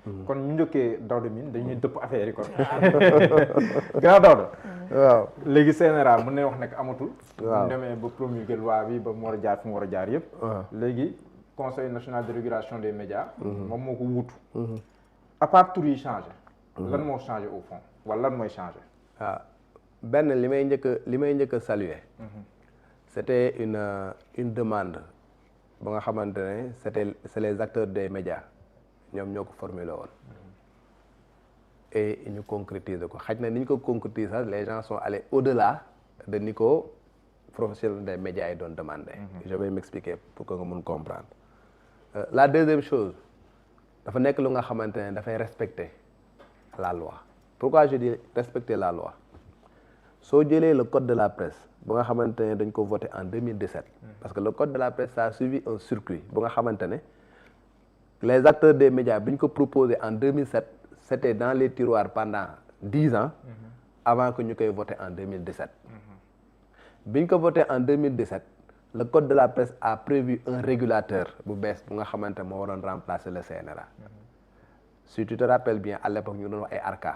kon ñu njëkkee Daouda Mine dañuy dëpp affaire yi kon gannaaw Daouda waaw léegi CNRA mën nañ wax nekk amatul waaw ñu demee ba promulguer loi bi ba mu war a jaar fu mu war a jaar yëpp léegi conseil national de régulation des médias moom moo ko wuutu à part tur yi changé lan moo changé au fond wala lan mooy changé waaw benn li may njëkk a saluer c'était une demande ba nga xamante ne c'est les acteurs des médias ñoom ñoo ko formulé woon et ñu concrétiser ko xaj na ni ñu ko concrétiser les gens sont allés au-delà de ni ko professionnels des médias yi doon demandé. Je vais m'expliquer pour que nga mun comprendre. La deuxième chose dafa nekk lu nga xamante ne dafay respecter la loi. Pourquoi je dis respecter la loi? Soo jëlee le code de la presse bu nga xamante ne dañ ko voté en 2017. Parce que le code de la presse ça a suivi un circuit bu nga xamante ne les acteurs des médias bi ñu ko proposé en 2007 c'était dans les tiroirs pendant 10 ans avant que ñu koy voté en 2017. bi ñu ko voté en 2017 le code de la presse a prévu un régulateur bu bees bu nga xamante moo waroon remplacer le CNRA. Si tu te rappelles bien à l'époque ñu doon wax ay ARCA.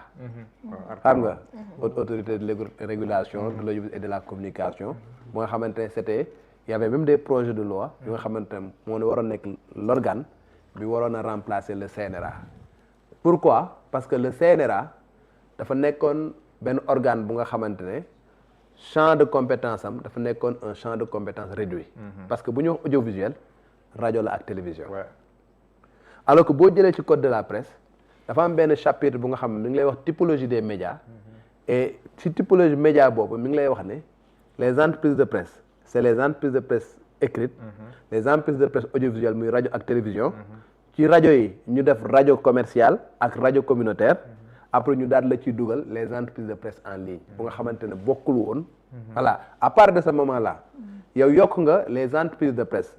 xam nga autorité de régulation de l'audiovisuel et de la communication. bu nga xamante ne c'était il y avait même des projets de loi yu nga xamante ne moo waroon nekk l'organe bi waroon a remplacer le CNRA. Pourquoi? Parce que le CNRA dafa nekkoon benn organe bu nga xamante ne champ de compétence am dafa nekkoon un champ de compétence réduit. Parce que bu ñu wax audiovisuel rajo la ak télévision. Alors que boo jëlee ci code de la presse dafa am benn chapitre bu nga xam ne mi ngi lay wax typologie des médias. Et ci typologie média boobu mi ngi lay wax ne les entreprises de presse c'est les entreprises de presse écrites. Les entreprises de presse audiovisuelle muy rajo ak télévision. ci rajo yi ñu def rajo commercial ak rajo communautaire après ñu daal la ciy dugal les entreprises de presse en ligne bu nga xamante ne bokkul woon voilà à part de ce moment là yow yokk nga les entreprises de presse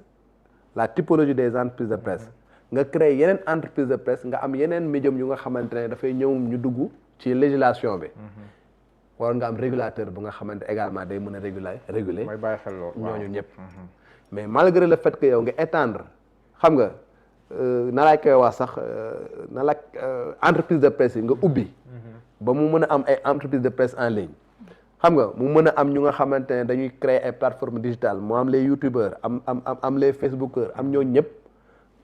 la typologie des entreprises de presse nga créer yeneen entreprise de presse nga am yeneen médium yu nga xamante ne dafay ñëw ñu dugg ci législation bi waroon nga am régulateur bu nga xamante également day mën a réguler mooy bàyyi xel loolu ñooñu ñëpp mais malgré le fait que yow nga étendre xam nga na laay koy wax sax na la entreprise de presse yi nga ubbi ba mu mën a am ay entreprise de presse en ligne xam nga mu mën a am ñu nga xamante ne dañuy créer ay plateformes digitales moo am les youtubeurs am les facebookers am ñoo ñëpp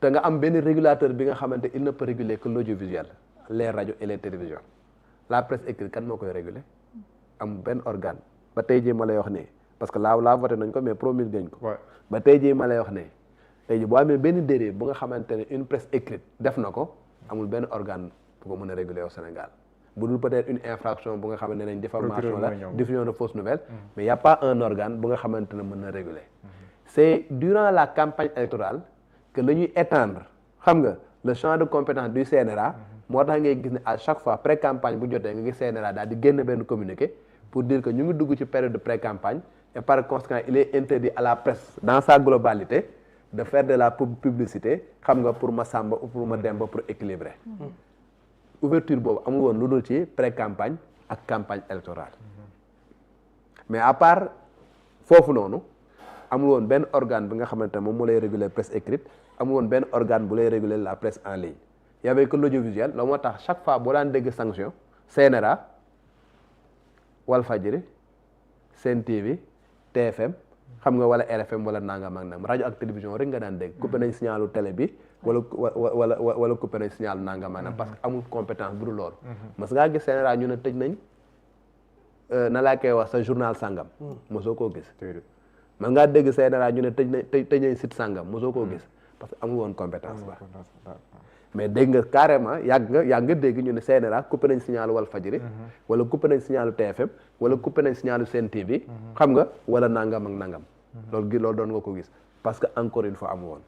te nga am benn régulateur bi nga xamante il ne peut réguler que l'audiovisuel les radios et les télévisions la presse écrite kan moo koy réguler am benn organe ba tey jii ma lay wax ne parce que laa voté nañ ko mais promulgué nañ ko ba tey jii ma lay wax ne tey jii boo amee benn dérive bu nga xamante ne une presse écrite def na ko amul benn organe bu ko mën a réguler au Sénégal bu dul peut-être une infraction bu nga xamante ne diffamation la diffusion de fausses nouvelles mais y a pas un organe bu nga xamante ne mën na réguler c'est durant la campagne électorale que la ñuy étendre xam nga le champ de compétence du CNRA moo tax ngay gis ne à chaque fois pré-campagne bu jotee nga gis CNRA daal di génn benn communiqué pour dire que ñu ngi dugg ci période de pré-campagne et par conséquent il est interdit à la presse dans sa globalité de faire de la publicité xam nga pour ma sàmba ou pour ma demba pour équilibrer ouverture boobu amul woon lu dul ci pré-campagne ak campagne électorale mais à part foofu noonu amul woon benn organe bi nga xamante ne moom moo lay réguler presse écrite amul woon benn organe bu lay réguler la presse en ligne y avait que l'audiovisuel loolu moo tax chaque fois boo daan dégg sanction CNRA Walfadjri Sen TV TFM xam nga wala RFM wala nangam ak nangam rajo ak télévision rek nga daan dégg coupé nañ signalu télé bi wala coupé nañ signalu nangam ak nangam parce que amul compétence bu dul loolu mas ngaa gis CNRA ñu ne tëj nañ na laa koy wax sa journal sangam mosoo koo gis man ngaa dégg CNRA ñu ne tëj nañ site sangam mosoo koo gis parce que amul woon compétence ba mais dégg nga carrément yàgg nga dégg ñu ne CNRA coupé nañ signalu Walfadjri wala coupé nañ signalu TFM wala coupé nañ signalu Sen TV xam nga wala nangam ak nangam loolu doon nga ko gis parce que encore une fois amul woon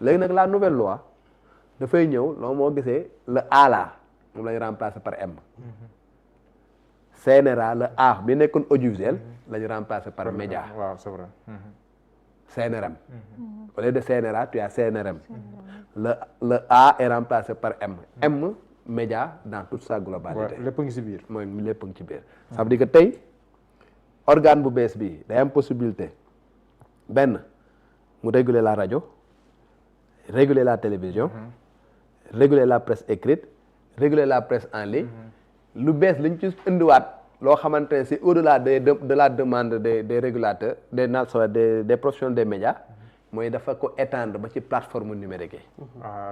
léegi nag la nouvelle loi dafay ñëw loolu moo gisee le A là moom lañ remplacer par M CNRA le A bi nekkoon audiovisuel lañu remplacer par média waaw c'est vrai CNRM au lieu de CNRA tu as CNRM le A est remplacé par M média dans toute sa globalité lépp ngi ci biir mooy lépp ngi ci biir ça veut dire que tey organe bu bees bi day am possibilité benn mu réguler la rajo réguler la télévision réguler la presse écrite réguler la presse en ligne lu bees liñ ci indiwaat loo xamante ne c'est au-delà de la demande des régulateurs des professionnels des médias mooy dafa ko étendre ba ci plateforme numérique yi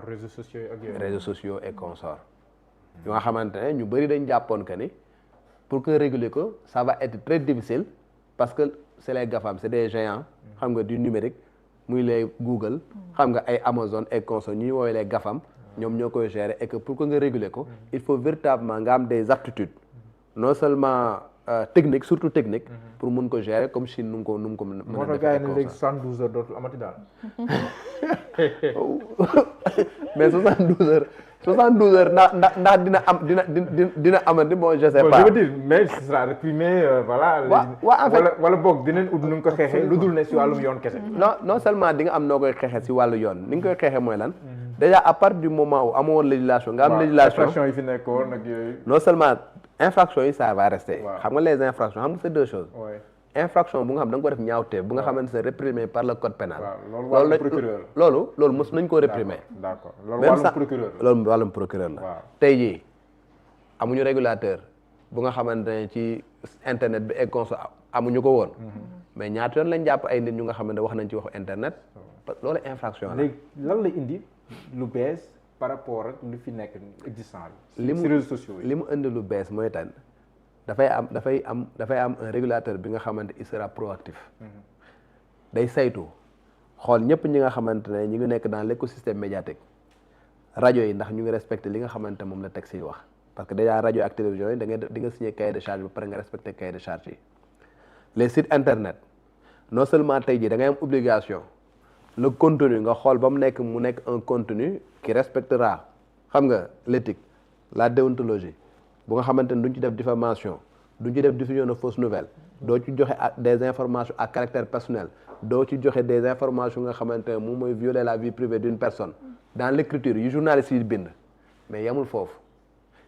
réseaux sociaux ak yooyu réseaux sociaux et consorts yoo nga xamante ne ñu bëri dañ jàppoon que ni pour que réguler ko ça va être très difficile parce que c'est les GAFAM c'est des géants xam nga du numérique muy les Google xam nga ay Amazon et consorts ñuy woowee les GAFAM ñoom ñoo koy gérer et que pour que nga réguler ko il faut véritablement nga am des aptitudes non seulement technique surtout technique pour mun ko gérer comme Chine nu mu ko mën moo tax gars yi ne léegi 72 heures dootul amati daal mais 72 heures ndax dina amati bon je sais pas. je veux dire mais ce sera réprimé voilà. en fait wala boog dinañ ut nu nga ko xeexee lu dul ne si wàllum yoon kese. non seulement di nga am noo koy xeexee si wàllu yoon ni nga koy xeexee mooy lan. déjà à partir du moment où amoo woon législation nga am législation infraction yi fi nekkoon ak yooyu. non seulement infraction yi ça va rester. xam nga les infractions xam nga c'est deux choses. infraction bu nga xam da nga ko def ñaawteef bu nga xamante c'est réprimé par le code pénal. loolu wàllum procureur la. loolu mos nañ koo réprimer. d'accord loolu wàllum procureur la. loolu wàllum procureur la. tey jii amuñu régulateur bu nga xamante ne ci internet bi et conso amuñu ko woon. mais ñaata yoon lañ jàpp ay nit ñu nga xamante ne wax nañ ci waxu internet. loolu infraction la. léegi lan la indi lu bees par rapport ak lu fi nekk existant bi. ci réseaux sociaux yi li mu indi lu bees mooy tan dafay am un régulateur bi nga xamante il sera proactif day saytu xool ñëpp ñi nga xamante ne ñi ngi nekk dans l'écosystème médiatique rajo yi ndax ñu ngi respecté li nga xamante moom la texte yi wax parce que déjà rajo ak télévision yi di nga signé cahier de charge ba pare nga respecté cahier de charge yi les sites internet non seulement tey jii da ngay am obligation le contenu nga xool ba mu nekk un contenu qui respectera xam nga l'éthique la déontologie bu nga xamante ne duñ ci def diffamation duñ ci def diffusion de fausses nouvelles doo ci joxe des informations à caractère personnel doo ci joxe des informations nga xamante ne moom mooy violer la vie privée d'une personne dans l'écriture yu journalistes yi bind mais yamul foofu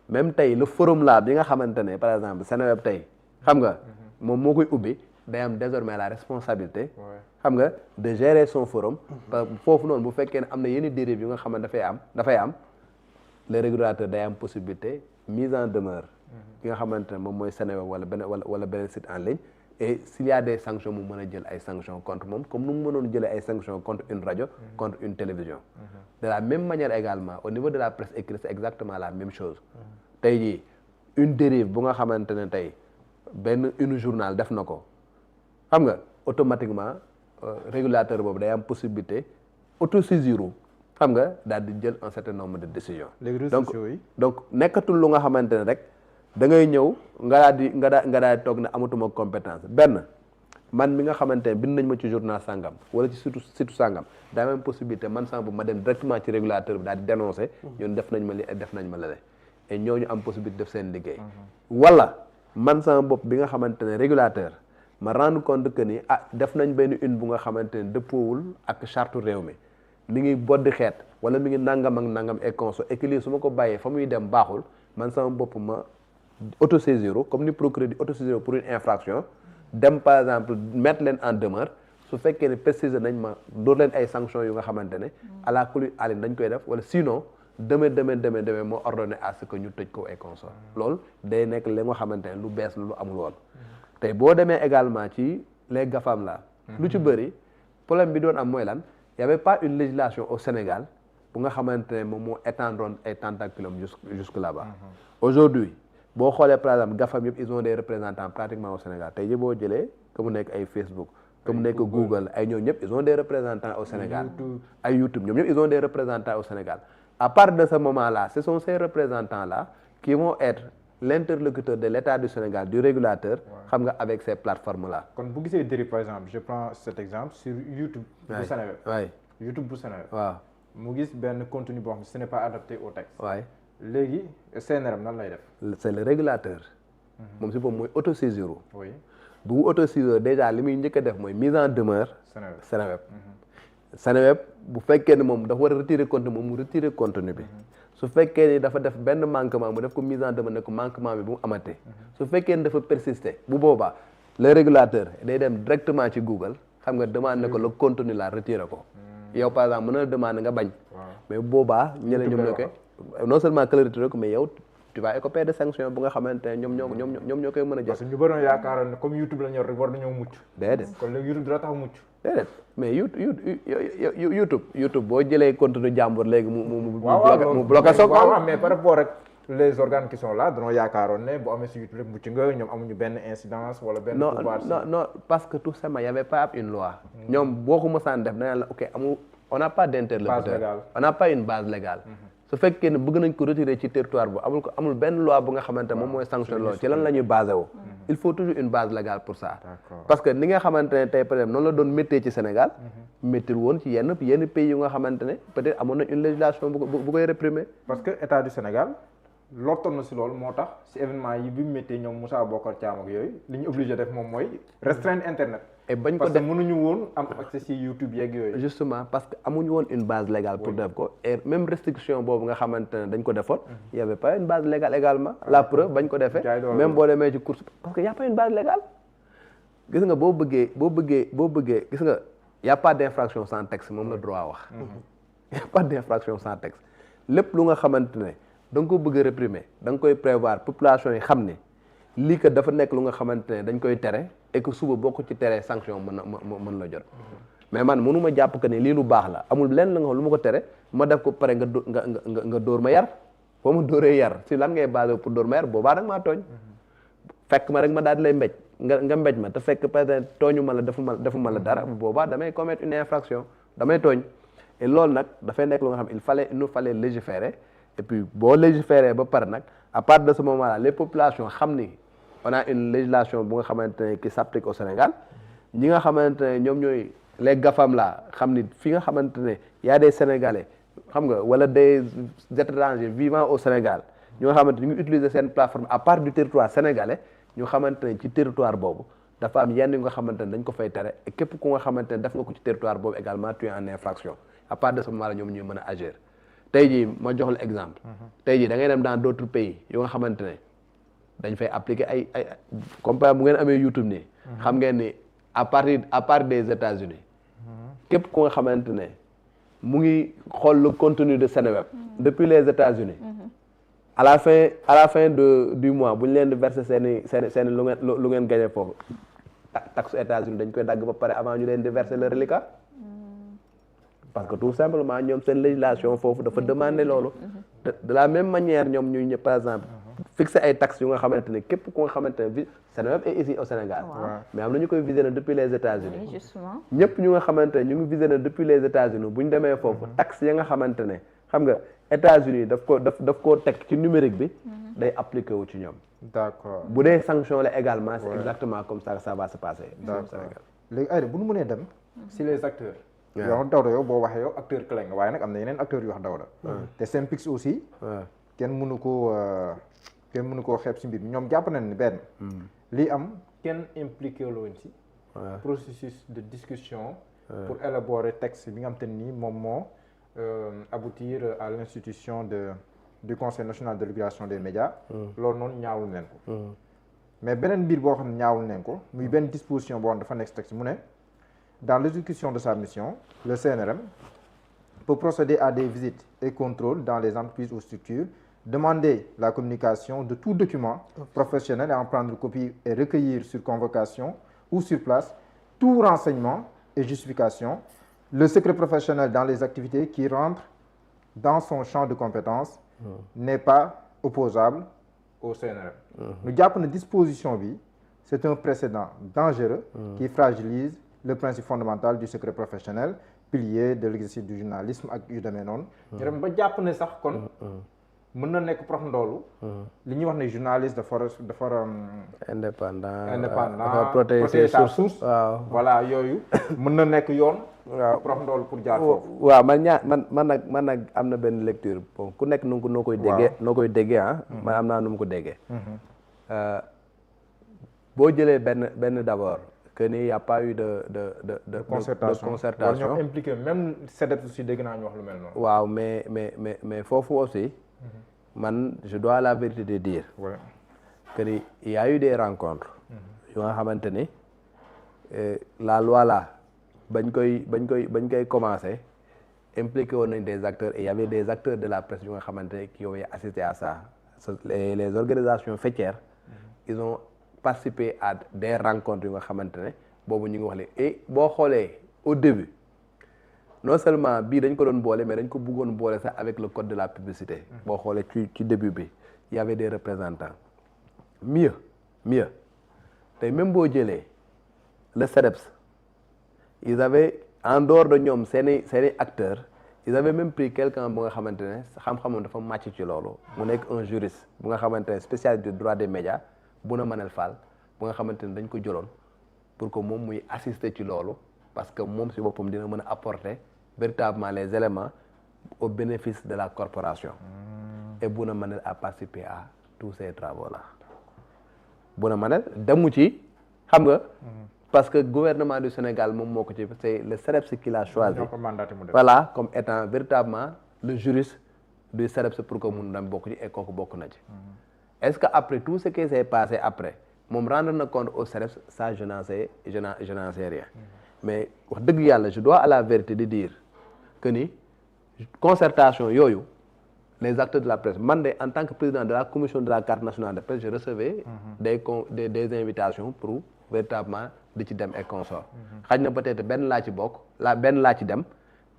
même tey le forum là bi nga xamante ne par exemple Seneweb tey xam nga moom moo koy ubbi day am désormais la responsabilité xam nga de gérer son forum foofu noonu bu fekkee ne am na yenn dérives yu nga xamante dafay am le régulateur day am possibilité mise en demeure ki nga xamante ne moom mooy Seneweb wala beneen site en ligne et s'il y a des sanctions mu mën a jël ay sanctions contre moom comme nu mu mënoon jëlee ay sanctions contre une radio contre une télévision de la même manière également au niveau de la presse écrite c'est exactement la même chose tey jii une dérive bu nga xamante ne tey une journal def na ko xam nga automatiquement régulateur boobu day am possibilité autosaisir xam nga daal di jël un certain nombre de décisions. donc nekkatul lu nga xamante ne rek da ngay ñëw nga daal di toog ne amatuma compétence benn man mi nga xamante ne bind nañ ma ci journal sangam wala ci surtout sangam daa même possibilité man sama bopp ma dem directement ci régulateur bi daal di dénoncer ñun def nañ ma li def nañ ma la et ñooñu am possibilité def seen liggéey. wala man sama bopp bi nga xamante ne régulateur ma rendre compte que ni def nañ benn une bu nga xamante ne dëppoowul ak charte réew mi. mi ngi boddi xeet wala mi ngi nangam ak nangam et conso et que lii su ma ko bàyyee fa muy dem baaxul man sama bopp ma autosaisir comme ni procureur di autosaisir pour une infraction dem par exemple mettre leen en demeure su fekkee ne préciser nañ ma dóor leen ay sanctions yu nga xamante ne à la kuli alin dañ koy def wala sinon demee moo ordonné à ce que ñu tëj ko et conso loolu day nekk li nga xamante ne lu bees lu amul woon tey boo demee également ci les GAFAM là lu ci bëri problème bi doon am mooy lan il y avait pas une législation au Sénégal bu nga xamante ne moom moo étendroon ay tentaculum jusque là-bas aujourd'hui boo xoolee par exemple GAFAM yëpp ils ont des représentants pratiquement au Sénégal tey jii boo jëlee que mu nekk ay Facebook que mu nekk Google ay ñoom ñëpp ils ont des représentants au Sénégal ay YouTube ñoom ñëpp ils ont des représentants au Sénégal à partir de ce moment-là ce sont ces représentants-là qui vont être l'interlocuteur de l'État du Sénégal du régulateur xam nga avec ces plateformes-là. kon bu gisee dérive par exemple je prends cet exemple sur YouTube. bu Seneweb YouTube bu Seneweb. waaw mu gis benn contenu boo xam ne ce n'est pas adapté au texte. waay léegi CNRM nan lay def. c'est le régulateur. moom si boobu mooy autosaisir. oui bu autosaisir déjà li muy njëkk a def mooy mise en demeure. Seneweb Seneweb bu fekkee ne moom dafa war a retirer contenu moom mu retirer contenu bi. su fekkee ni dafa def benn manquement mu def ko mise en demeure ne ko manquement bi bu mu amatee su fekkee ni dafa persister bu boobaa le régulateur day dem directement ci Google xam nga demande ne ko le contenu la retiré ko yow par exemple mën na demande nga bañ mais bu boobaa ñeneen ñoom ñoo koy non seulement clarité ko mais yow tu vas écoper de sanctions bu nga xamante ne ñoom ñoo koy mën a jël. parce que ñu bëri yaakaaroon ne comme YouTube la ñor rek war nañoo mucc. déedéet kon léegi YouTube dina tax mucc. déedéet mais YouTube boo jëlee contenu jàmbur léegi mu bloqué sa compte. waaw mais par rapport ak les organes qui sont là dañoo yaakaaroon ne bu amee si YouTube rek mucc nga ñoom amuñu benn incidence wala benn. non parce que tout simplement y avait pas une loi. ñoom boo ko mësaan def dañu la ok on n'a pas d'interlocuteur, on n'a pas une base légale. su fekkee ne bëgg nañ ko retirer ci territoire bu amul benn loi bu nga xamante moom mooy sanction loolu ci lan la ñuy basé wu. il faut toujours une base légale pour ça. parce que ni nga xamante ne tey peut-être noonu la doon méttee ci Sénégal. méttil woon ci yenn pays yu nga xamante ne peut-être amoon na une législation bu koy réprimer. parce que état du Sénégal lottoon na si loolu moo tax si événement yi bi mu méttee ñoom Moussa Bokar Thiam ak yooyu li ñu obligé def moom mooy restreindre internet. et bañ ko parce que mënuñu woon am accès si YouTube yeeg yooyu. justement parce que amuñu woon une base légale pour def ko et même restriction boobu nga xamante ne dañ ko defoon. y avait pas une base légale également. la preuve bañ ko defee. même boo demee ci course parce que y a pas une base légale. gis nga boo bëggee gis nga y a pas d'infraction sans texte moom la droit wax. y a pas d'infraction sans texte lépp lu nga xamante ne da nga ko bëgg a réprimer da nga koy prévoir population yi xam ne lii kat dafa nekk lu nga xamante ne dañ koy tere. et que suba boo ko ci teree sanction mën la jot mais man mënu ma jàpp que ne lii lu baax la amul lenn la nga xam lu ma ko tere ma def ko pare nga dóor ma yar foo ma dóoree yar si lan ngay basé pour dóor ma yar boobaa nag maa tooñ fekk ma rek ma daal di lay mbéj nga mbéj ma te fekk peut-être tooñu ma la defuma la dara boobaa damay commettre une infraction damay tooñ et loolu nag dafay nekk lu nga xam il nous fallait légiférer et puis boo légiférer ba pare nag à partir de ce moment là les populations xam ni on a une législation bu nga xamante ne qui s'applique au Sénégal ñi nga xamante ne ñoom ñooy les GAFAM là xam ni fi nga xamante ne y a des Sénégalais xam nga wala des étrangers vivant au Sénégal ñu nga xamante ne ñu ngi utiliser seen plateforme à part du territoire sénégalais ñu xamante ne ci territoire boobu dafa am yenn yu nga xamante ne dañ ko fay tere et képp ku nga xamante ne def nga ko ci territoire boobu également tu es en infraction à part de ce moment là ñoom ñuy mën a agir tey jii ma jox la exemple tey jii da ngay dem dans d'autres pays yu nga xamante ne dañ fay appliquer ay comme par exemple bu ngeen amee YouTube nii. xam ngeen ni à part des États-Unis képp ku nga xamante ne mu ngi xool le contenu de Seneweb depuis les États-Unis à la fin du mois bu ñu leen di verser seeni lu ngeen gagné foofu taxe États-Unis dañ koy dagg ba pare avant ñu leen di verser le reliquat parce que tout simplement ñoom seen législation foofu dafa demander loolu de la même manière ñoom ñuy par exemple fixer ay taxes yu nga xamante ne képp ku nga xamante ne Seneweb est ici au Sénégal mais am na ñu koy visionner depuis les États-Unis justement ñëpp ñu nga xamante ne ñu ngi visionner depuis les États-Unis bu ñu demee foofu taxes ya nga xamante ne xam nga États-Unis daf koo teg ci numérique bi day appliqué wu ci ñoom d'accord bu dee sanction la également c'est exactement comme ça que ça va se passer au Sénégal léegi Aïda bu ñu mënee dem si les acteurs yow Daouda yow boo waxee yow acteur clé nga waaye nag am na yeneen acteurs yu wax Daouda te Synpics aussi kenn mënu koo xeeb si mbir mi ñoom jàpp nañ ni benn lii am kenn impliqué loon si processus de discussion pour élaborer texte bi nga xam te nii moom moo aboutir à l'institution du Conseil national de régulation des médias loolu noonu ñaawul neen ko mais beneen mbir boo xam ne ñaawul neen ko muy benn disposition boo xam dafa nekk si texte mu ne dans l'exécution de sa mission le CNRM peut procéder à des visites et contrôles dans les entreprises ou structures, demander la communication de tout document professionnel et en prendre copie et recueillir sur convocation ou sur place tout renseignement et justification. Le secret professionnel dans les activités qui rentrent dans son champ de compétences n'est pas opposable au CNRM. Nous jàpp na disposition bi c'est un précédent dangereux qui fragilise le principe fondamental du secret professionnel, pilier de l'exercice du journalisme ak yu demee noonu. ñu dem ba jàpp ne sax kon mën na nekk prox ndoolu li ñuy wax ne journaliste dafa indépendant dafa protéger sa source voilà yooyu mën na nekk yoon prox ndoolu pour jaar foofu waaw man nag am na benn lecture bon ku nekk noo koy déggee man am naa nu mu ko déggee boo jëlee benn d'abord que ni y a pas eu de concertation wala ñoo impliqué même CDEPS aussi dégg naa ñu wax lu mel noonu waaw mais foofu aussi man je dois la vérité de dire que ni il y a eu des rencontres yu nga xamante ni la loi là bañ koy commencer impliqué woon nañ des acteurs et il y avait des acteurs de la presse yu nga xamante ne qui ont assisté à ça les organisations faîtières ils ont participé à des rencontres yu nga xamante ne boobu ñu ngi wax léegi et boo xoolee au début non seulement bii dañ ko doon boole mais dañ ko bëggoon boole sax avec le code de la publicité boo xoolee ci début bi il y avait des représentants mieux tey même boo jëlee le CEDEPS ils avaient en dehors de ñoom seeni acteurs ils avaient même pris quelqu'un bu nga xamante ne xam-xamam dafa màcc ci loolu mu nekk un juriste bu nga xamante ne spécialiste du droit des médias Bouna Manel Fall bu nga xamante ne dañ ko jëloon pour que moom muy assister ci loolu parce que moom si boppam dina mën a apporter véritablement les éléments au bénéfice de la corporation et Bouna Manel a participé à tous ces travaux là Bouna Manel demu ci xam nga parce que gouvernement du Sénégal moom moo ko ci c'est le CEDEPS qui l'a choisi voilà comme étant véritablement le juriste du CEDEPS pour que mun dam bokk ci et kooku bokk na ci est-ce que après tout ce qui s'est passé après moom rendre na compte au CEDEPS ça je n'en sais rien mais wax dëgg yàlla je dois à la vérité de dire que ni concertation yooyu les acteurs de la presse man de en tant que président de la commission de la carte nationale de presse je recevais des invitations pour véritablement di ci dem et consort xaj na peut-être benn laa ci bokk benn laa ci dem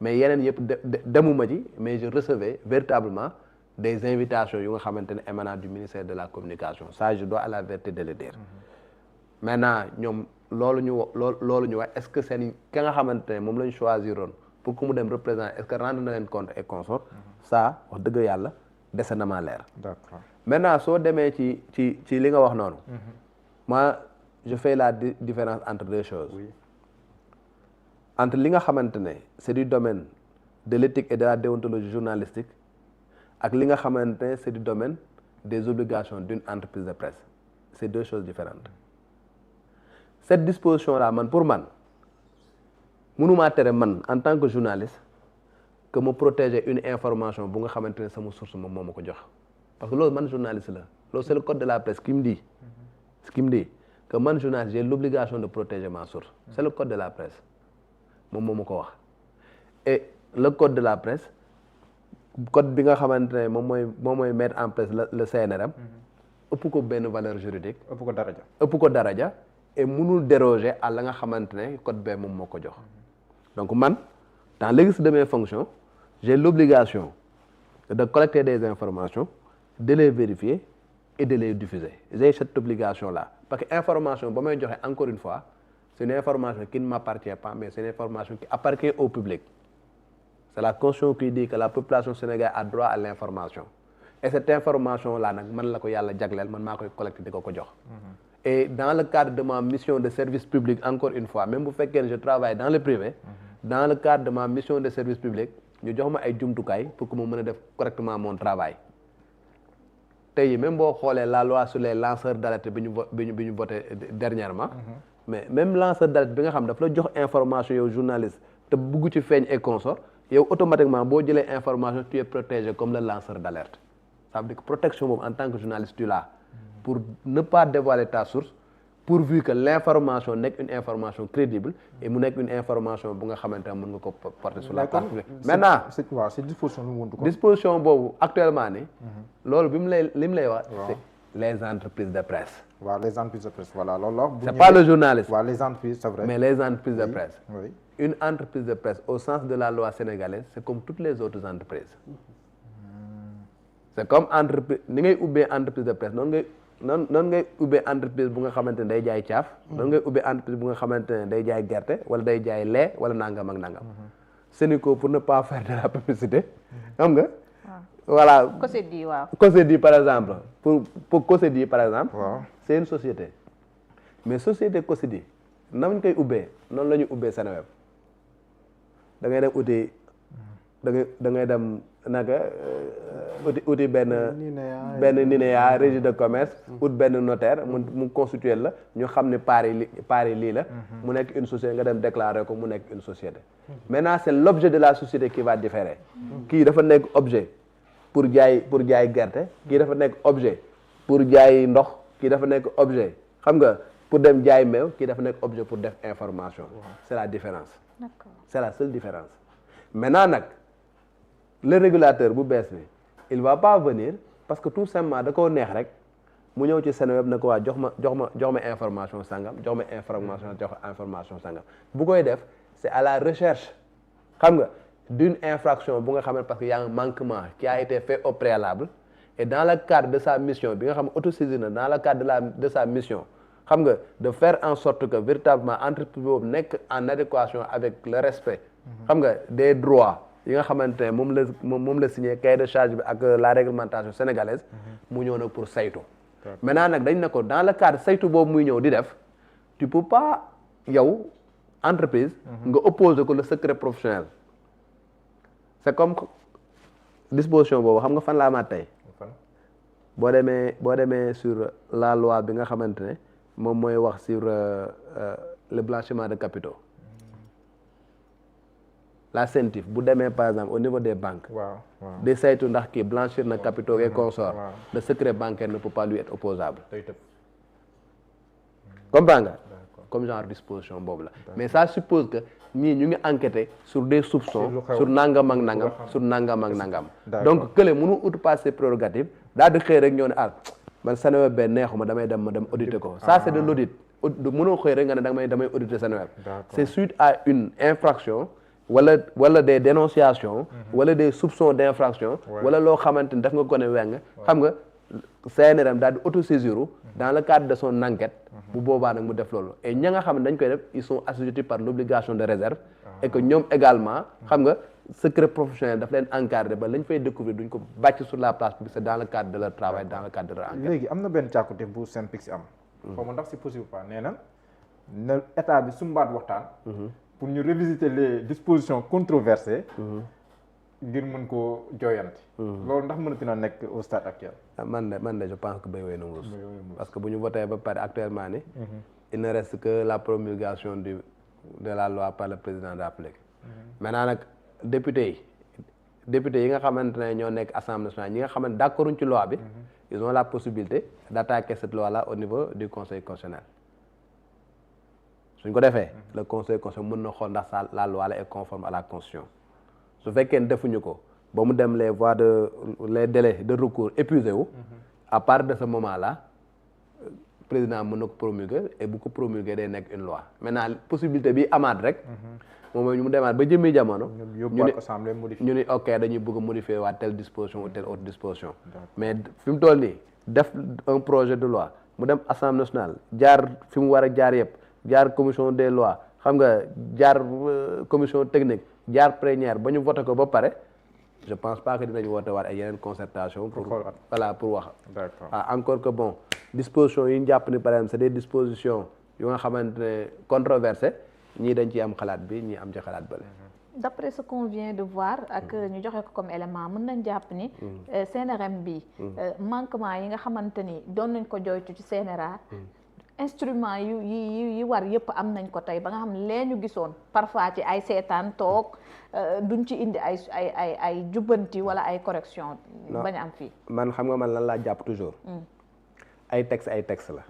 mais yeneen yëpp demuma ci mais je recevais véritablement des invitations yu nga xamante ne émanant du ministère de la communication ça je dois à la vérité de le dire maintenant ñoom loolu ñu wax est-ce que seen ka nga xamante ne moom la ñu choisiroon pour que mu dem représenter est-ce que rendre na leen compte et consort ça wax dëgg yàlla dese na maa leer d'accord maintenant soo demee ci li nga wax noonu moi je fais la différence entre deux choses entre li nga xamante ne c'est du domaine de l'éthique et de la déontologie journalistique ak li nga xamante ne c'est du domaine des obligations d'une entreprise de presse c'est deux choses différentes cette disposition là pour man mënumaa tere man en tant que journaliste que ma protéger une information bu nga xamante ne sama source moom moo ma ko jox parce que loolu man journaliste la loolu c'est le code de la presse qui me dit que man journaliste j'ai l'obligation de protéger ma source c'est le code de la presse moom moo ma ko wax et le code de la presse code bi nga xamante ne moom mooy mettre en place le CNRM ëpp ko benn valeur juridique ëpp ko daraja et mënul déroger à la nga xamante ne code bee moom moo ko jox donc man dans l'exercice de mes fonctions j'ai l'obligation de collecter des informations de les vérifier et de les diffuser j'ai cette obligation là parce que information ba may joxe encore une fois c'est une information qui ne m'appartient pas mais c'est une information qui appartient au public c'est la Constitution qui dit que la population sénégalaise a droit à l'information et cette information là nag man la ko yàlla jagleel man maa koy collecter di ko jox et dans le cadre de ma mission de service public encore une fois même bu fekkee ne je travaille dans le privé dans le cadre de ma mission de service public ñu jox ma ay jumtukaay pour que ma mën a def correctement mon travail tey même boo xoolee la loi sur les lanceurs d'alerte bi ñu voté dernièrement mais même lanceur d'alerte bi nga xam dafa la jox information yow journaliste te bugg ci feeñ et consort yow automatiquement boo jëlee information tu es protégé comme le lanceur d'alerte ça veut dire que protection boobu en tant que journaliste tu l'as pour ne pas dévoiler ta source pourvu que l'information nekk une information crédible et mu nekk une information bu nga xamante ne mën nga ko porter sur la place publique maintenant c'est disposition boobu actuellement ni loolu bi mu lay wax c'est les entreprises de presse les entreprises de presse voilà loolu c'est pas le journaliste les entreprises c'est vrai mais les entreprises de presse oui. Une entreprise de presse au sens de la loi sénégalaise c'est comme toutes les autres entreprises c'est comme entreprise ni ngay ubbee entreprise de presse noonu ngay ubbee entreprise bu nga xamante ne day jaay caaf noonu ngay ubbee entreprise bu nga xamante ne day jaay gerte wala day jaay lait wala nangam ak nangam Sénico pour ne pas faire de la publicité xam nga voilà COSEDI par exemple pour COSEDI par exemple c'est une société mais société COSEDI nañ koy ubbee noonu la ñuy ubbee Seneweb da ngay dem uti da ngay dem naka uti benn NINEA registre de commerce ut benn notaire mu constituer la ñu xam ne part yi lii la mu nekk une société nga dem déclarer ko mu nekk une société maintenant c'est l'objet de la société qui va différer kii dafa nekk objet pour jaay gerte kii dafa nekk objet pour jaay ndox kii dafa nekk objet xam nga pour dem jaay meew kii dafa nekk objet pour def information c'est la différence c'est la seule différence maintenant nag le régulateur bu bees bi il va pas venir parce que tout simplement da koo neex rek mu ñëw ci Seneweb na ko waa jox ma information sangam jox ma information sangam bu koy def c'est à la recherche xam nga d'une infraction bu nga xam ne parce que y a un manquement qui a été fait au préalable et dans le cadre de sa mission bi nga xam ne autosaisir na dans le cadre de sa mission xam nga de faire en sorte que véritablement entreprise boobu nekk en adéquation avec le respect xam nga des droits yi nga xamante ne moom la signé cahier de charge bi ak la réglementation sénégalaise mu ñëw nag pour saytu maintenant nag dañ ne ko dans le cadre saytu boobu muy ñëw di def tu peux pas yow entreprise nga opposer ko le secret professionnel c'est comme disposition boobu xam nga fan laa ma tey boo demee sur la loi bi nga xamante ne moom mooy wax sur le blanchiment de capitaux la CENTIF bu demee par exemple au niveau des banques di saytu ndax kii blanchir na capitaux et consorts le secret bancaire ne peut pas lui être opposable comprends nga comme genre disposition boobu la mais ça suppose que ñii ñu ngi enquêter sur des soupçons sur nangam ak nangam sur nangam ak nangam donc kële mënu outpasser prérogative daal di xëy rek ñoo ne man Seneweb benn neexuma damay dem auditer ko ça c'est de l'audit mënoo xëy rek nga ne damay auditer Seneweb c'est suite à une infraction wala des dénonciations wala des soupçons d'infraction wala loo xamante ni daf nga ko ne weng xam nga CNRM daal di autosaisir dans le cadre de son enquête bu boobaa nag mu def loolu et ña nga xam ne dañ koy def ils sont assujettis par l'obligation de réserve et que ñoom également xam nga secret professionnel daf leen encadré ba lañ fay découvrir duñ ko bàcc sur la place publique c'est dans le cadre de leur travail dans le cadre de leur enquête. léegi am na benn càkkute bu SYNPICS am xaw ma ndax c'est possible pas nee na état bi sumbaat waxtaan pour ñu revisiter les dispositions controversées ngir mën koo jooyanti loolu ndax mënati na nekk au stade actuel man de je pense que béy wéy na mbuus parce que bu ñu voté ba pare actuellement ni il ne reste que la promulgation de la loi par le président de la République maintenant nag député yi nga xamante ne ñoo nekk assemblée nationale ñi nga xamante d'accorduñ ci loi bi ils ont la possibilité d'attaquer cette loi là au niveau du conseil constitutionnel suñ ko defee le conseil constitutionnel mën na xool ndax la loi là est conforme à la constitution su fekkee defuñu ko ba mu dem les délais de recours épuisé wu à partir de ce moment là président mën na ko promulguer et bu ko promulguer day nekk une loi maintenant possibilité bi amaat rek moom mooy ñu mu demaat ba jëmmi jamono ñu ni ok dañuy bëgg a modifier waa telle disposition ou telle autre disposition mais fi mu toll nii def un projet de loi mu dem assemblée nationale jaar fi mu war a jaar yëpp jaar commission des lois xam nga jaar commission technique jaar plénière ba ñu voté ko ba pare je pense pas que dinañ woote waat ay yeneen concertation pour wax encore que bon dispositions yi ñu jàpp ni par exemple c'est des dispositions yu nga xamante ne controversées ñii dañ ci am xalaat bi ñii am ci xalaat bële d'après ce qu'on vient de voir ak ñu joxe ko comme élément mën nañ jàpp ni CNRM bi manquement yi nga xamante ni doon nañ ko joytu ci CNRA instrument yi war yëpp am nañ ko tey ba nga xam ne lee ñu gisoon parfois ci ay seetaan toog duñ ci indi ay jubbanti wala ay correction bañ am fii man xam nga man lan laa jàpp toujours ay texte la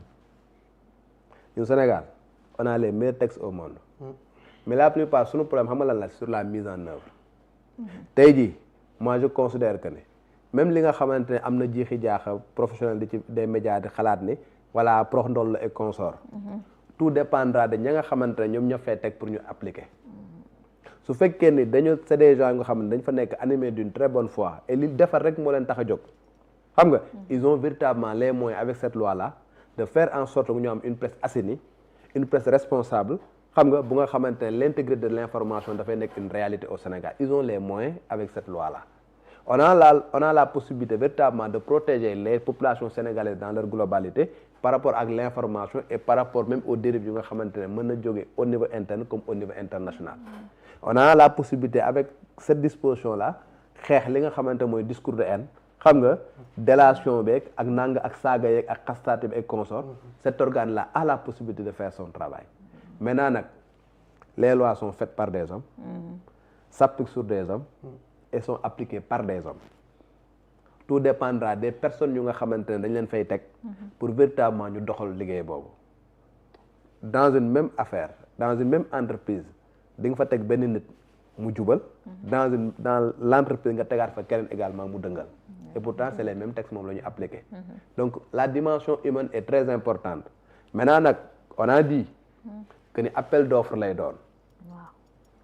ñun Sénégal on a les meilleurs textes au monde mais la plupart suñu problème xam nga lan la sur la mise en œuvre tey jii moi je considère que ne même li nga xamante ne am na jiixi jaaxa professionnel di ci des médias di xalaat ni voilà prox ndoll et consort tout dépendra de ña nga xamante ne ñoom ñoo fay teg pour ñu appliquer su fekkee ni c'est des gens nga xam ne dañ fa nekk animés d'une très bonne foi et li defar rek moo leen tax a jóg xam nga ils ont véritablement les moyens avec cette loi là de faire en sorte que ñu am une presse assainie une presse responsable xam nga bu nga xamante ne l'intégrité de l'information dafay nekk une réalité au Sénégal ils ont les moyens avec cette loi là on a la possibilité véritablement de protéger les populations sénégalaises dans leur globalité par rapport ak l'information et par rapport même aux dérives yu nga xamante ne mën na jóge au niveau interne comme au niveau international on a la possibilité avec cette disposition là xeex li nga xamante mooy discours de haine xam nga délation beeg ak nanga ak saaga yeeg ak xastaate bi ak consort cet organe là a la possibilité de faire son travail maintenant nag les lois sont faites par des hommes s'appliquent sur des hommes et sont appliquées par des hommes tout dépendra des personnes yu nga xamante ne dañ leen fay teg pour véritablement ñu doxal liggéey boobu dans une même affaire dans une même entreprise di nga fa teg benn nit mu jubal dans l'entreprise nga tegaat fa keneen également mu dëngal et pourtant c'est les mêmes textes moom la ñu appliqué donc la dimension humaine est très importante maintenant nag on a dit que ni appel d'offre lay doon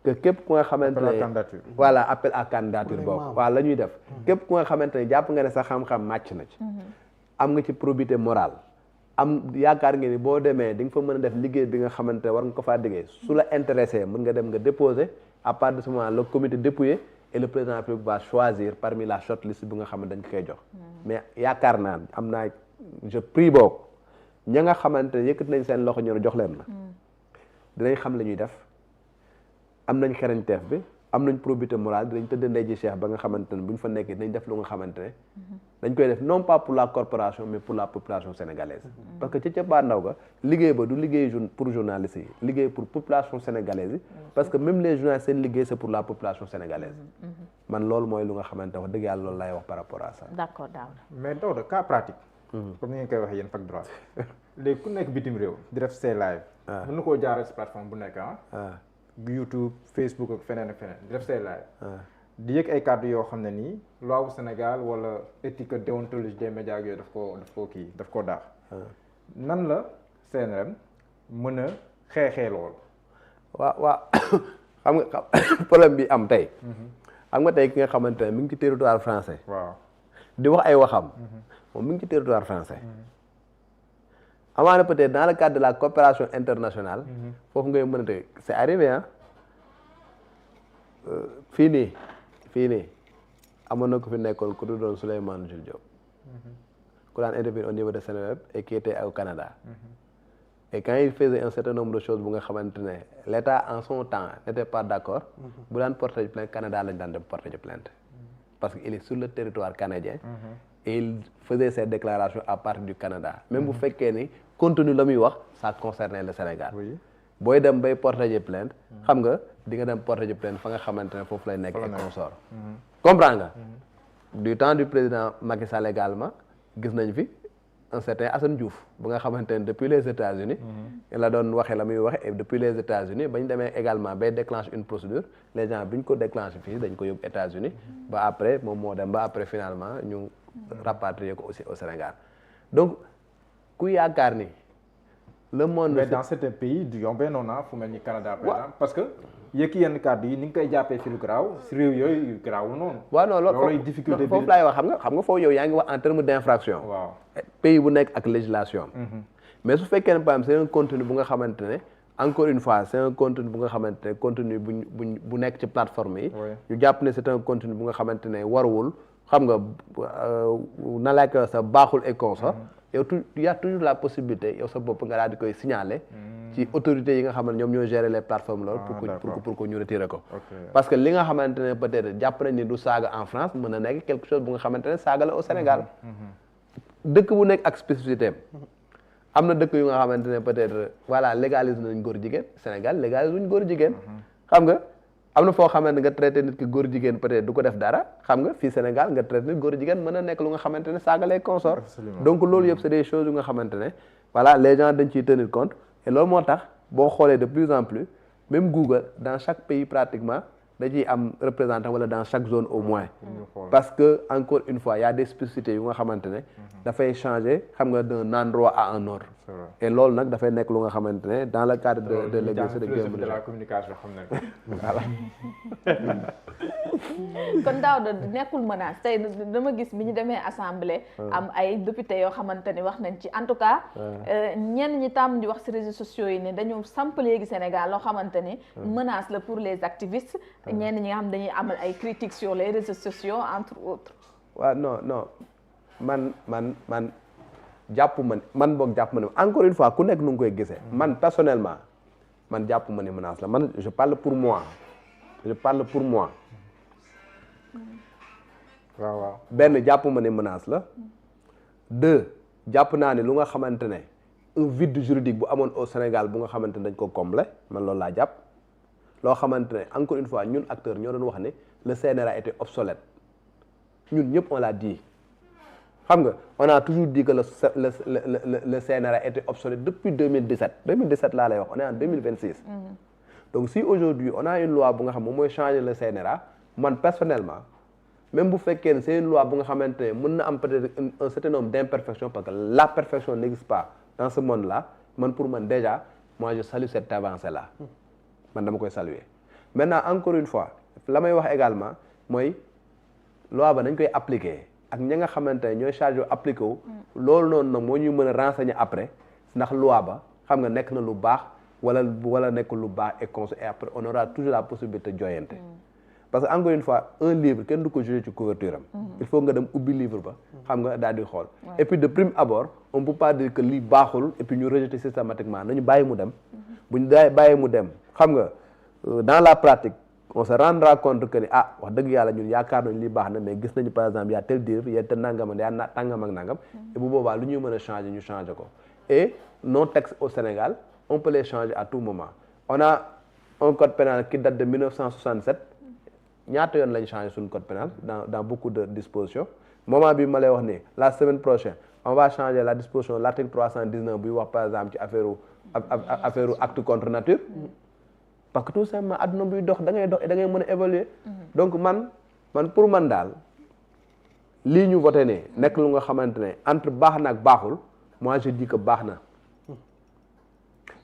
que képp ku nga xamante ne voilà appel à candidature boobu waaw la ñuy def képp ku nga xamante ne jàpp nga ne sa xam-xam màcc na ci am nga ci probité morale am yaakaar nga ni boo demee di nga fa mën a def liggéey bi nga xamante ne war nga ko faa liggéey su la intéressé mën nga dem nga déposer à partir de ce moment le comité dépouillé et le président de la République va choisir parmi la shortlist bi nga xam ne dañ ko koy jox mais yaakaar naa am naa je prie boobu ña nga xamante ne yëkkati nañ seen loxo ñor jox leen la dinañ xam la ñuy def am nañ xarañteef bi am nañ probité morale dinañ tëdd ndey ji cheikh ba nga xamante ne bu ñu fa nekkee dinañ def lu nga xamante ne dañ koy def non pas pour la corporation mais pour la population sénégalaise parce que ci cappaandaw ga liggéey ba du liggéey pour journalistes yi liggéey pour population sénégalaise yi parce que même les journalistes seen liggéey c'est pour la population sénégalaise man loolu mooy lu nga xamante ne wax dëgg yàlla loolu laay wax par rapport à ça d'accord Daouda mais Daouda cas pratique comme ni ngeen koy waxee yéen fac droit léegi ku nekk bitim réew di def say live mën na koo jaaree si plateforme bu nekk YouTube Facebook ak feneen ak feneen di def say live di yëg ay kàddu yoo xam ne nii loi bu Sénégal wala éthique déontologie des médias yooyu daf koo daax nan la CNRM mën a xeexee loolu waaw xam nga problème bi am tey xam nga tey ki nga xamante ne mi ngi ci territoire français waaw di wax ay waxam moom mi ngi ci territoire français amaana peut-être dans le cadre de la coopération internationale foofu ngay mën a tey c'est arrivé fii nii amoon na ko fi nekkoon ku du doon Souleymane Jules Diop ku daan intervenir au niveau de Seneweb et qui était au Canada et quand il faisait un certain nombre de choses bu nga xamante ne l'État en son temps n'était pas d'accord bu daan porter plainte Canada lañ daan dem porter plainte parce que il est sur le territoire canadien et il faisait ses déclarations à partir du Canada même bu fekkee ni contenu la muy wax ça concernait le Sénégal booy dem bay porter plainte xam nga di nga dem porter plainte fa nga xamante ne foofu lay nekk et consort comprends nga du temps du président Macky Sall également gis nañ fi un certain Assane Diouf bu nga xamante ne depuis les États-Unis la doon waxee la muy waxe et depuis les États-Unis bañ demee également bay déclenche une procédure les gens bi ñu ko déclenché fii dañ ko yóbbu États-Unis ba après moom moo dem ba après finalement ñu rapatrier ko aussi au Sénégal donc ku yaakaar ni le monde mais dans certains pays du yombee noonu fu mel ni Canada par exemple parce que yëkki yenn kàddu yi ni nga koy jàppee fi lu garaaw si réew yooyu garaawul noonu waaw non loolu difficulté foofu laay wax xam nga foofu yow yaa ngi wax en terme d'infraction waaw pays bu nekk ak législation mais su fekkee ne par exemple c'est un contenu bu nga xamante ne encore une fois c'est un contenu bu nga xamante ne contenu bu nekk ci plateforme yi ñu jàpp ne c'est un contenu bu nga xamante ne waruwul xam nga na laaj ko sa baaxul et consort yow y a toujours la possibilité yow sa bopp nga daal di koy signaler ci autorités yi nga xam ne ñoom ñoo gérer les plateformes loolu pour que ñu retirer ko parce que li nga xamante ne peut-être jàpp nañ ni du saaga en France mën na nekk quelque chose bu nga xamante ne saaga la au Sénégal dëkk bu nekk ak spécificité am na dëkk yu nga xamante ne peut-être voilà légalise nañ góor jigéen Sénégal légalise wuñ góor jigéen xam nga am na foo xamante nga traité nit ki góor jigéen peut-être du ko def dara xam nga fii Sénégal nga traité nit góor jigéen mën na nekk lu nga xamante ne saaga les consorts donc loolu yëpp c'est des choses yu nga xamante ne voilà les gens dañ ciy tenir compte et loolu moo tax boo xoolee de plus en plus même Google dans chaque pays pratiquement da ciy am représentant wala dans chaque zone au moins parce que encore une fois il y a des spécificités yu nga xamante ne dafay changer xam nga d'un endroit à un autre et loolu nag dafay nekk lu nga xamante ne dans le cadre de l'exercice de la communication xam nañ voilà kon Daouda nekkul menace tey dama gis bi ñu demee assemblée am ay député yoo xamante ni wax nañ ci en tout cas ñenn ñi tàmm di wax ci réseaux sociaux yi ne dañu samp léegi Sénégal loo xamante ni menace la pour les activistes ñenn ñi nga xam dañuy amal ay critiques sur les réseaux sociaux entre autres waaw non man jàpp man boog jàpp ma ne encore une fois ku nekk nu ngi koy gisee man personnellement man jàpp ma ne menace la man je parle pour moi waaw benn jàpp ma ne menace la deux jàpp naa ne lu nga xamante ne un vide juridique bu amoon au Sénégal bu nga xamante ne dañ ko combler man loolu laa jàpp loo xamante ne encore une fois ñun acteurs ñoo doon wax ne le CNRA était obsolète ñun ñëpp on l'a dit xam nga on a toujours dit que le CNRA était obsolète depuis 2017 laa lay wax on est en 2026 donc si aujourd'hui on a une loi bu nga xam moom mooy changer le CNRA man personnellement même bu fekkee ne c'est une loi bu nga xamante ne mën na am peut-être un certain nombre d'imperfections parce que la perfection n'existe pas dans ce monde là man pour man déjà moi je salue cette avancée là man dama koy saluer maintenant encore une fois la may wax également mooy loi ba dañ koy appliquer ak ña nga xamante ne ñooy chargé appliqué wu loolu noonu nag moo ñuy mën a renseigner après ndax loi ba xam nga nekk na lu baax wala nekk lu baax et après on aura toujours la possibilité de joyante parce que encore une fois un livre kenn du ko juger ci couverture am il faut nga dem ubbi livre ba xam nga daal di xool et puis de prime abord on peut pas dire que lii baaxul et puis ñu rejeter systématiquement nañu bàyyi mu dem bu ñu bàyyi mu dem xam nga dans la pratique on se rendra compte que ni wax dëgg yàlla ñun yaakaar nañu lii baax na mais gis nañu par exemple y a tel livre y a tel nangam y a tàngam ak nangam et bu boobaa lu ñuy mën a changer ñu changer ko et nos textes au Sénégal on peut les changer à tout moment on a un code pénal qui date de 1967 ñaata yoon lañ changer suñu code pénal dans beaucoup de dispositions moment bi ma lay wax ni la semaine prochaine on va changer la disposition l'article 319 buy wax par exemple ci affaire acte contre nature parce que tout simplement adduna buy dox da ngay mën a évoluer donc man pour man daal lii ñu voté ne nekk lu nga xamante ne entre baax na ak baaxul moi je dis que baax na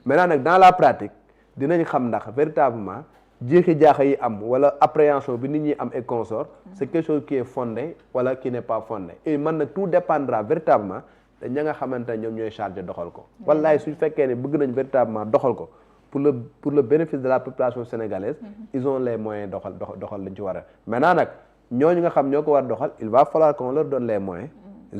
maintenant nag dans la pratique dinañ xam ndax véritablement jeexi jaaxa yi am wala appréhension bi nit ñi am et consort c'est quelque chose qui est fondé wala qui n'est pas fondé et man nag tout dépendra véritablement de ña nga xamante ne ñoom ñooy chargé doxal ko wallaay suñ fekkee ne bëgg nañ véritablement doxal ko pour le bénéfice de la population sénégalaise ils ont les moyens doxal lañ ci war a maintenant nag ñooñu nga xam ñoo ko war doxal il va falloir qu'on leur donne les moyens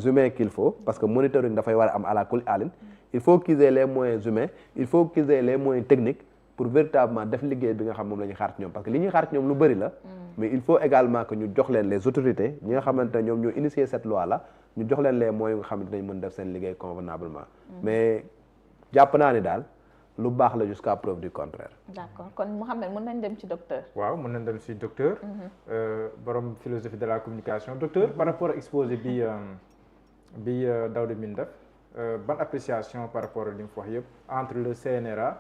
humains qu'il faut parce que monitoring dafay war a am à la kulli alin il faut qu'ils aient les moyens humains il faut qu'ils aient les moyens techniques pour véritablement def liggéey bi nga xam moom la ñuy xaar ci ñoom parce que li ñuy xaar ci ñoom lu bëri la mais il faut également que ñu jox leen les autorités ñi nga xamante ne ñoom ñoo initier cette loi là ñu jox leen les moyens nga xamante nañ mën def seen liggéey convenablement mais jàpp naa ni daal lu baax la jusqu'à preuve du contraire. d'accord kon Mouhamed mën nañ dem ci docteur. waaw mën nañ dem ci docteur. borom philosophie de la communication docteur par rapport à exposé bi Daouda Mine def ban appréciation par rapport à li mu wax yëpp entre le CNRA